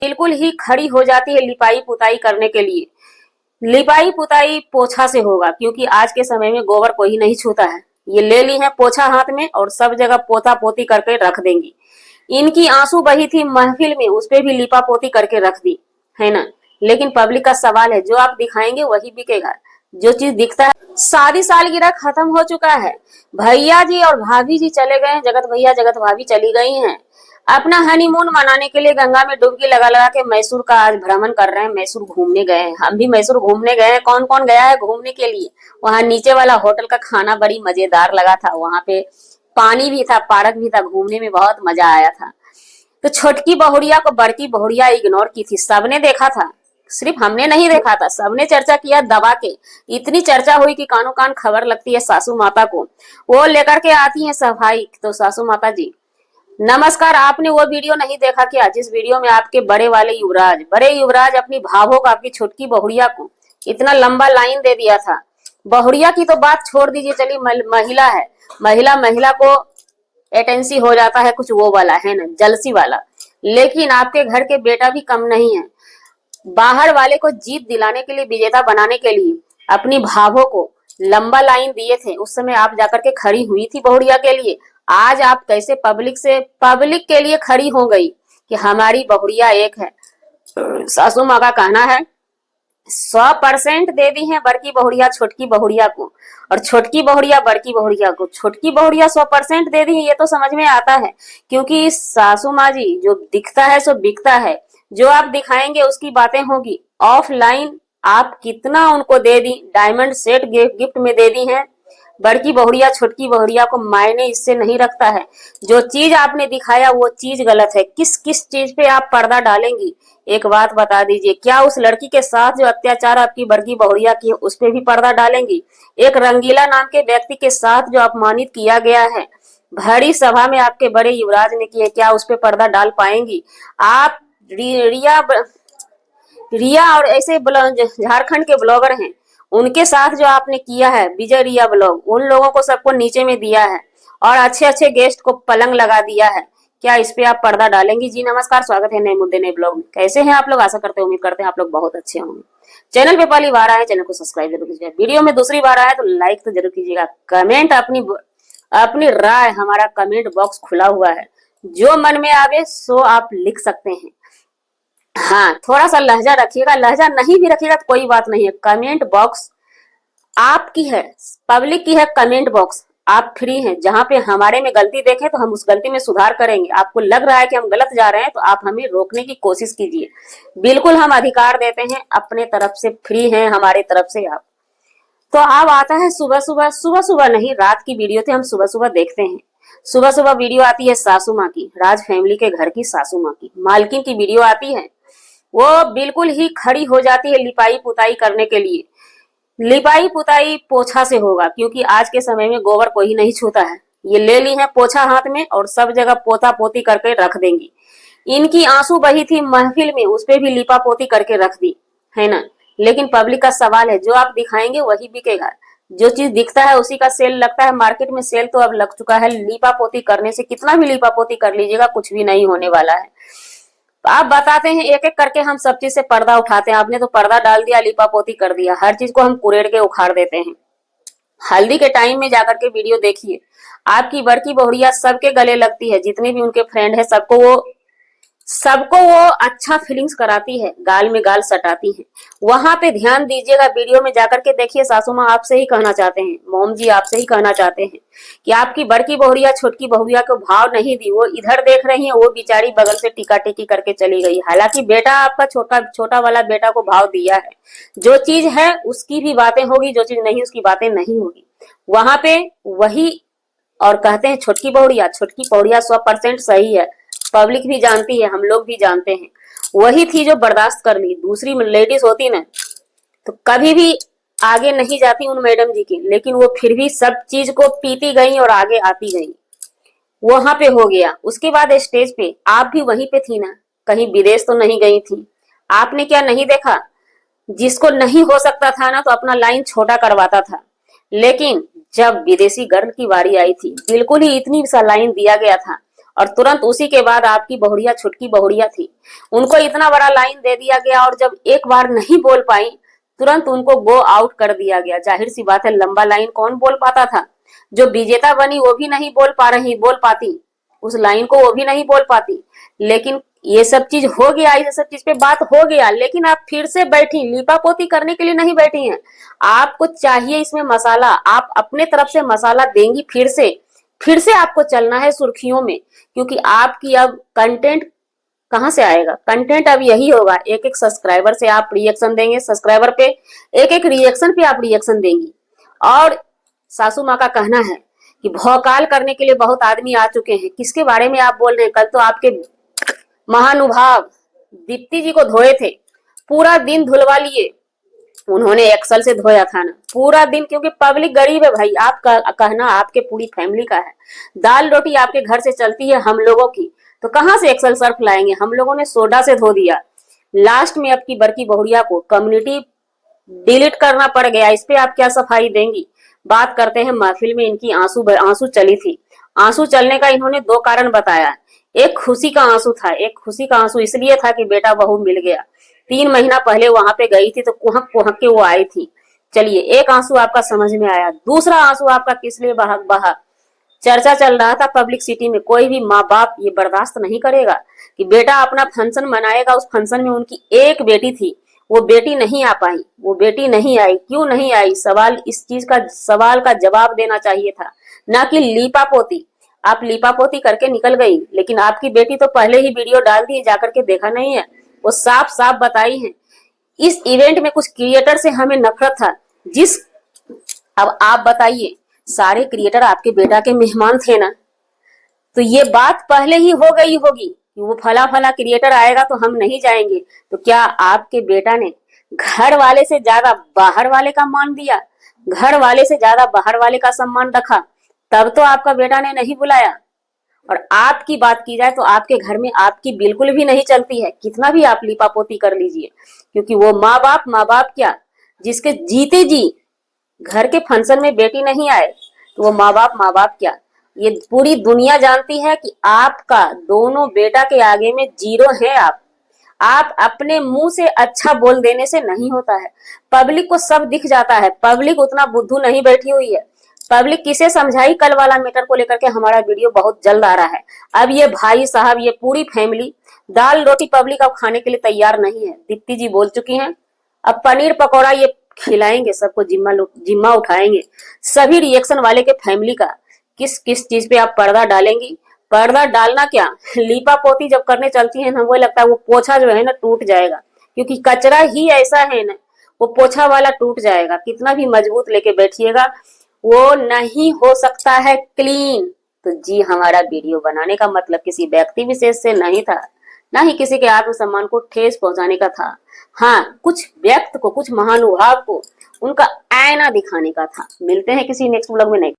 बिल्कुल ही खड़ी हो जाती है लिपाई पुताई करने के लिए। लिपाई पुताई पोछा से होगा, क्योंकि आज के समय में गोबर कोई नहीं छूता है। ये ले ली है पोछा हाथ में और सब जगह पोता पोती करके रख देंगी। इनकी आंसू बही थी महफिल में, उस पे भी लिपा पोती करके रख दी है ना। लेकिन पब्लिक का सवाल है, जो आप दिखाएंगे वही बिकेगा। जो चीज दिखता है, शादी सालगिरह खत्म हो चुका है। भैया जी और भाभी जी चले गए हैं, जगत भैया जगत भाभी चली गई हैं अपना हनीमून मनाने के लिए। गंगा में डुबकी लगा लगा के मैसूर का आज भ्रमण कर रहे हैं। मैसूर घूमने गए हैं, हम भी मैसूर घूमने गए हैं। कौन कौन गया है घूमने के लिए? वहां नीचे वाला होटल का खाना बड़ी मजेदार लगा था। वहां पे पानी भी था, पार्क भी था, घूमने में बहुत मजा आया था। तो छोटकी बहुड़िया को बड़की बहुड़िया इग्नोर की थी, सबने देखा था, सिर्फ हमने नहीं देखा था, सबने चर्चा किया दबा के। इतनी चर्चा हुई कि कानों कान खबर लगती है सासू माता को। वो लेकर के आती है सफाई। तो सासू माता जी नमस्कार। आपने वो वीडियो नहीं देखा क्या, जिस वीडियो में आपके बड़े युवराज अपनी भावों को, आपकी छोटकी बहुड़िया को इतना लंबा लाइन दे दिया था। बहुड़िया की तो बात छोड़ दीजिए, चलिए महिला है, महिला महिला को एटेंसी हो जाता है कुछ वो वाला है ना, जलसी वाला। लेकिन आपके घर के बेटा भी कम नहीं है। बाहर वाले को जीत दिलाने के लिए, विजेता बनाने के लिए अपनी भावों को लंबा लाइन दिए थे। उस समय आप जाकर के खड़ी हुई थी बहुड़िया के लिए। आज आप कैसे पब्लिक के लिए खड़ी हो गई कि हमारी बहुड़िया एक है। सासू माँ का कहना है 100% दे दी है बड़की बहुड़िया छोटकी बहुड़िया को, और छोटकी बहुड़िया बड़की बहुड़िया को। छोटकी बहुड़िया 100% दे दी है, ये तो समझ में आता है, क्योंकि सासू माँ जी जो दिखता है सो बिकता है। जो आप दिखाएंगे उसकी बातें होगी। ऑफलाइन आप कितना उनको दे दी, डायमंड सेट गिफ्ट में दे दी है। बड़की बहुड़िया छोटकी बहुड़िया को मायने इससे नहीं रखता है। जो चीज आपने दिखाया वो चीज गलत है। किस किस चीज पे आप पर्दा डालेंगी, एक बात बता दीजिए। क्या उस लड़की के साथ जो अत्याचार आपकी बड़की बहुड़िया की है उस पे भी पर्दा डालेंगी? एक रंगीला नाम के व्यक्ति के साथ जो अपमानित किया गया है भरी सभा में आपके बड़े युवराज ने किया, क्या उस पे पर्दा डाल पाएंगी आप? रिया और ऐसे झारखंड के ब्लॉगर हैं, उनके साथ जो आपने किया है विजय रिया ब्लॉग, उन लोगों को सबको नीचे में दिया है और अच्छे अच्छे गेस्ट को पलंग लगा दिया है। क्या इस पे आप पर्दा डालेंगी? जी नमस्कार, स्वागत है नए मुद्दे नए ब्लॉग में। कैसे हैं आप लोग? आशा करते हैं, उम्मीद करते हैं आप लोग बहुत अच्छे होंगे। चैनल पे पहली बार आए, चैनल को सब्सक्राइब जरूर कीजिएगा। वीडियो में दूसरी बार आए तो लाइक तो जरूर कीजिएगा। कमेंट अपनी राय, हमारा कमेंट बॉक्स खुला हुआ है, जो मन में आवे सो आप लिख सकते हैं। हाँ, थोड़ा सा लहजा रखिएगा, लहजा नहीं भी रखिएगा तो कोई बात नहीं है। कमेंट बॉक्स आपकी है, पब्लिक की है। कमेंट बॉक्स आप फ्री हैं, जहां पे हमारे में गलती देखें तो हम उस गलती में सुधार करेंगे। आपको लग रहा है कि हम गलत जा रहे हैं तो आप हमें रोकने की कोशिश कीजिए। बिल्कुल हम अधिकार देते हैं, अपने तरफ से फ्री हैं, हमारे तरफ से आप। तो अब आता है सुबह सुबह नहीं, रात की वीडियो थे, हम सुबह सुबह देखते हैं। सुबह सुबह वीडियो आती है सासू माँ की, राज फैमिली के घर की सासू माँ की, मालकिन की वीडियो आती है। वो बिल्कुल ही खड़ी हो जाती है लिपाई पुताई करने के लिए। लिपाई पुताई पोछा से होगा, क्योंकि आज के समय में गोबर कोई नहीं छूता है। ये ले ली है पोछा हाथ में और सब जगह पोता पोती करके रख देंगी। इनकी आंसू बही थी महफिल में, उस पे भी लिपा पोती करके रख दी है ना। लेकिन पब्लिक का सवाल है, जो आप दिखाएंगे वही बिकेगा। जो चीज दिखता है उसी का सेल लगता है। मार्केट में सेल तो अब लग चुका है। लिपा पोती करने से कितना भी लिपा पोती कर लीजिएगा, कुछ भी नहीं होने वाला है। आप बताते हैं एक एक करके, हम सब चीज से पर्दा उठाते हैं। आपने तो पर्दा डाल दिया, लिपा पोती कर दिया, हर चीज को हम कुरेड़ के उखाड़ देते हैं। हल्दी के टाइम में जाकर के वीडियो देखिए, आपकी बड़की बहुड़िया सबके गले लगती है, जितने भी उनके फ्रेंड है सबको वो अच्छा फीलिंग्स कराती है, गाल में गाल सटाती है। वहां पे ध्यान दीजिएगा, वीडियो में जाकर के देखिए। सासू माँ आपसे ही कहना चाहते हैं, मोम जी आपसे ही कहना चाहते हैं कि आपकी बड़की बहुड़िया छोटकी बहुड़िया को भाव नहीं दी। वो इधर देख रही है, वो बेचारी बगल से टीका टीकी करके चली गई। हालांकि बेटा आपका छोटा वाला बेटा को भाव दिया है। जो चीज है उसकी भी बातें होगी, जो चीज नहीं उसकी बातें नहीं होगी। वहां पे वही और कहते हैं छोटकी बहुड़िया 100% सही है। पब्लिक भी जानती है, हम लोग भी जानते हैं। वही थी जो बर्दाश्त कर ली। दूसरी लेडीज होती ना तो कभी भी आगे नहीं जाती उन मैडम जी की, लेकिन वो फिर भी सब चीज को पीती गई और आगे आती गई। वहां पे हो गया। उसके बाद स्टेज पे आप भी वहीं पे थी ना, कहीं विदेश तो नहीं गई थी। आपने क्या नहीं देखा? जिसको नहीं हो सकता था ना तो अपना लाइन छोटा करवाता था। लेकिन जब विदेशी गर्ल की बारी आई थी, बिल्कुल ही इतनी सा लाइन दिया गया था और तुरंत उसी के बाद आपकी बहुड़िया छुटकी बहुड़िया थी, उनको इतना बड़ा लाइन दे दिया गया और जब एक बार नहीं बोल पाई तुरंत उनको गो आउट कर दिया गया। जाहिर सी बात है, लंबा लाइन कौन बोल पाता था। जो विजेता बनी वो भी नहीं बोल पाती उस लाइन को, वो भी नहीं बोल पाती। लेकिन ये सब चीज हो गया, ये सब चीज पे बात हो गया, लेकिन आप फिर से बैठी, लीपापोती करने के लिए नहीं बैठी हैं। आपको चाहिए इसमें मसाला, आप अपने तरफ से मसाला देंगी। फिर से आपको चलना है सुर्खियों में, क्योंकि आपकी अब कंटेंट कहां से आएगा। कंटेंट अब यही होगा, एक एक सब्सक्राइबर से आप रिएक्शन देंगे, सब्सक्राइबर पे एक एक रिएक्शन पे आप रिएक्शन देंगी। और सासू माँ का कहना है कि भौकाल करने के लिए बहुत आदमी आ चुके हैं। किसके बारे में आप बोल रहे हैं? कल तो आपके महानुभाव दीप्ति जी को धोए थे, पूरा दिन धुलवा लिए उन्होंने, एक्सल से धोया था ना पूरा दिन, क्योंकि पब्लिक गरीब है भाई। आपका कहना आपके पूरी फैमिली का है, दाल रोटी आपके घर से चलती है हम लोगों की, तो कहां से एक्सल सर्फ लाएंगे। हम लोगों ने सोडा से धो दिया। लास्ट में आपकी बड़की बहुड़िया को कम्युनिटी डिलीट करना पड़ गया, इस पे आप क्या सफाई देंगी। बात करते हैं महफिल में इनकी आंसू चली थी। आंसू चलने का इन्होंने दो कारण बताया। एक खुशी का आंसू था, एक खुशी का आंसू इसलिए था कि बेटा बहू मिल गया। 3 महीना पहले वहां पे गई थी तो कुहक कुहक के वो आई थी। चलिए, एक आंसू आपका समझ में आया। दूसरा आंसू आपका किस लिए बहा? चर्चा चल रहा था पब्लिक सिटी में, कोई भी माँ बाप ये बर्दाश्त नहीं करेगा कि बेटा अपना फंक्शन मनाएगा, उस फंक्शन में उनकी एक बेटी थी, वो बेटी नहीं आ पाई, वो बेटी नहीं आई। क्यों नहीं आई? इस चीज का सवाल का जवाब देना चाहिए था, ना कि लीपापोती। आप लीपापोती करके निकल गई, लेकिन आपकी बेटी तो पहले ही वीडियो डाल दी, जाकर के देखा नहीं है। वो साफ साफ बताई है। इस इवेंट में कुछ क्रिएटर से हमें नफरत था। अब आप बताइए, सारे क्रिएटर आपके बेटा के मेहमान थे ना, तो ये बात पहले ही हो गई होगी कि वो फला फला क्रिएटर आएगा तो हम नहीं जाएंगे। तो क्या आपके बेटा ने घर वाले से ज्यादा बाहर वाले का मान दिया, घर वाले से ज्यादा बाहर वाले का सम्मान रखा? तब तो आपका बेटा ने नहीं बुलाया। और आपकी बात की जाए तो आपके घर में आपकी बिल्कुल भी नहीं चलती है, कितना भी आप लिपापोती कर लीजिए, क्योंकि वो माँ बाप क्या, जिसके जीते जी घर के फंक्शन में बेटी नहीं आए तो वो माँ बाप क्या। ये पूरी दुनिया जानती है कि आपका दोनों बेटा के आगे में जीरो है। आप अपने मुंह से अच्छा बोल देने से नहीं होता है, पब्लिक को सब दिख जाता है। पब्लिक उतना बुद्धू नहीं बैठी हुई है। पब्लिक किसे समझाई? कल वाला मैटर को लेकर के हमारा वीडियो बहुत जल्द आ रहा है। अब ये भाई साहब, ये पूरी फैमिली दाल रोटी पब्लिक अब खाने के लिए तैयार नहीं है। दीप्ति जी बोल चुकी हैं, अब पनीर पकौड़ा ये खिलाएंगे सबको, जिम्मा उठाएंगे। सभी रिएक्शन वाले के फैमिली का किस किस चीज पे आप पर्दा डालेंगी? पर्दा डालना क्या, लीपापोती जब करने चलती है ना, वो लगता है वो पोछा जो है ना टूट जाएगा, क्योंकि कचरा ही ऐसा है ना, वो पोछा वाला टूट जाएगा। कितना भी मजबूत लेके बैठिएगा, वो नहीं हो सकता है क्लीन। तो जी, हमारा वीडियो बनाने का मतलब किसी व्यक्ति विशेष से नहीं था, ना ही किसी के आत्मसम्मान को ठेस पहुंचाने का था। हाँ, कुछ व्यक्ति को, कुछ महानुभाव को उनका आईना दिखाने का था। मिलते हैं किसी नेक्स्ट व्लॉग में। नहीं